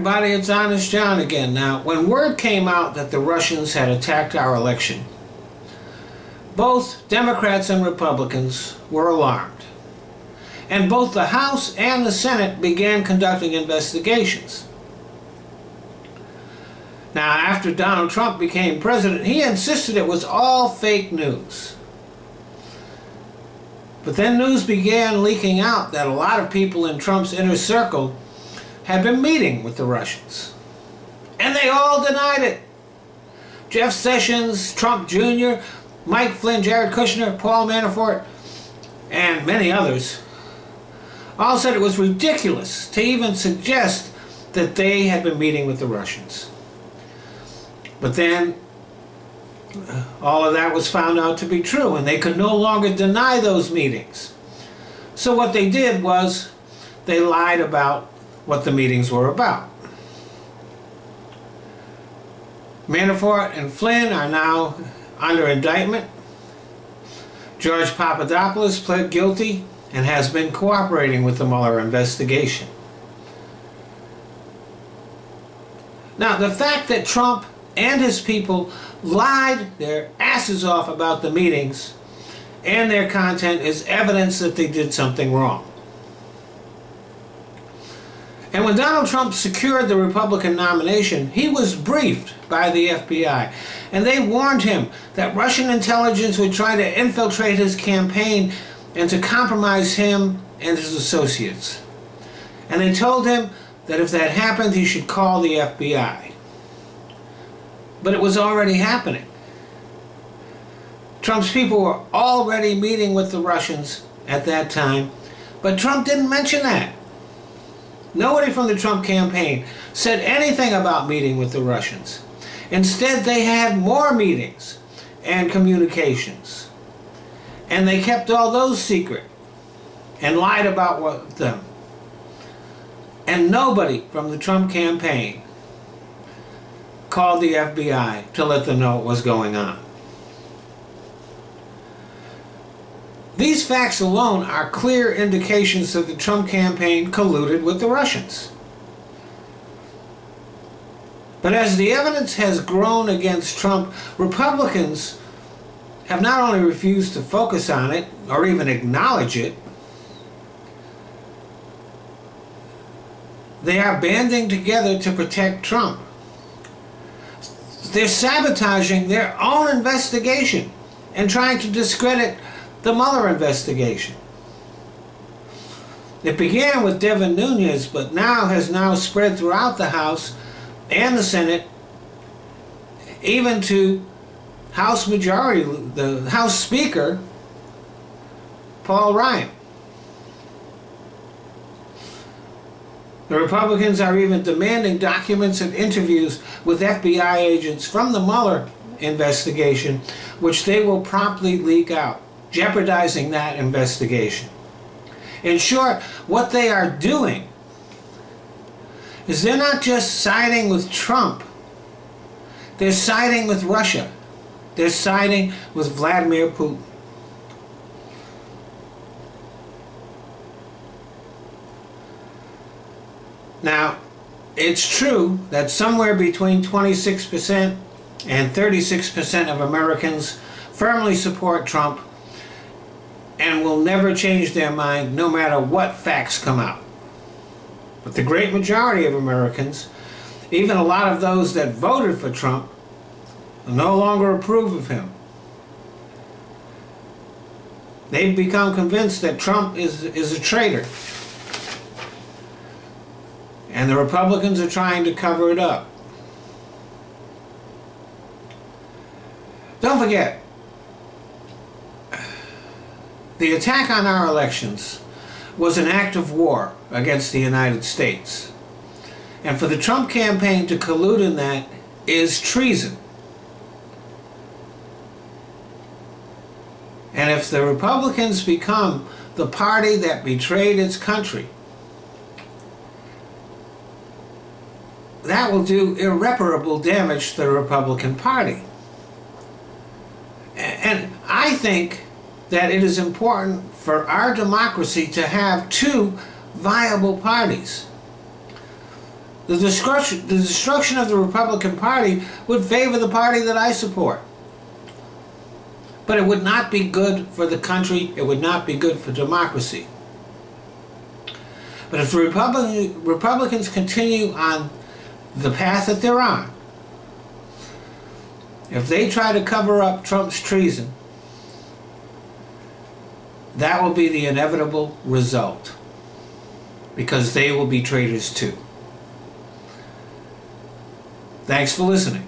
everybody, it's Honest John again. Now, when word came out that the Russians had attacked our election, both Democrats and Republicans were alarmed. And both the House and the Senate began conducting investigations. Now, after Donald Trump became president, he insisted it was all fake news. But then news began leaking out that a lot of people in Trump's inner circle had been meeting with the Russians. And they all denied it. Jeff Sessions, Trump Jr., Mike Flynn, Jared Kushner, Paul Manafort, and many others all said it was ridiculous to even suggest that they had been meeting with the Russians. But then all of that was found out to be true, and they could no longer deny those meetings. So what they did was they lied about what the meetings were about. Manafort and Flynn are now under indictment. George Papadopoulos pled guilty and has been cooperating with the Mueller investigation. Now, the fact that Trump and his people lied their asses off about the meetings and their content is evidence that they did something wrong. And when Donald Trump secured the Republican nomination, he was briefed by the FBI, and they warned him that Russian intelligence would try to infiltrate his campaign and to compromise him and his associates. And they told him that if that happened, he should call the FBI. But it was already happening. Trump's people were already meeting with the Russians at that time, but Trump didn't mention that. Nobody from the Trump campaign said anything about meeting with the Russians. Instead, they had more meetings and communications. And they kept all those secret and lied about them. And nobody from the Trump campaign called the FBI to let them know what was going on. These facts alone are clear indications that the Trump campaign colluded with the Russians. But as the evidence has grown against Trump, Republicans have not only refused to focus on it or even acknowledge it, they are banding together to protect Trump. They're sabotaging their own investigation and trying to discredit the Mueller investigation. It began with Devin Nunes, but has now spread throughout the House and the Senate, even to House Majority, the House Speaker, Paul Ryan. The Republicans are even demanding documents and interviews with FBI agents from the Mueller investigation, which they will promptly leak out, jeopardizing that investigation. In short, what they are doing is they're not just siding with Trump, they're siding with Russia. They're siding with Vladimir Putin. Now, it's true that somewhere between 26% and 36% of Americans firmly support Trump and will never change their mind no matter what facts come out. But the great majority of Americans, even a lot of those that voted for Trump, no longer approve of him. They've become convinced that Trump is a traitor. And the Republicans are trying to cover it up. Don't forget, the attack on our elections was an act of war against the United States. And for the Trump campaign to collude in that is treason. And if the Republicans become the party that betrayed its country, that will do irreparable damage to the Republican Party. And I think that it is important for our democracy to have two viable parties. The destruction of the Republican Party would favor the party that I support. But it would not be good for the country. It would not be good for democracy. But if the Republicans continue on the path that they're on, if they try to cover up Trump's treason, that will be the inevitable result, because they will be traitors too. Thanks for listening.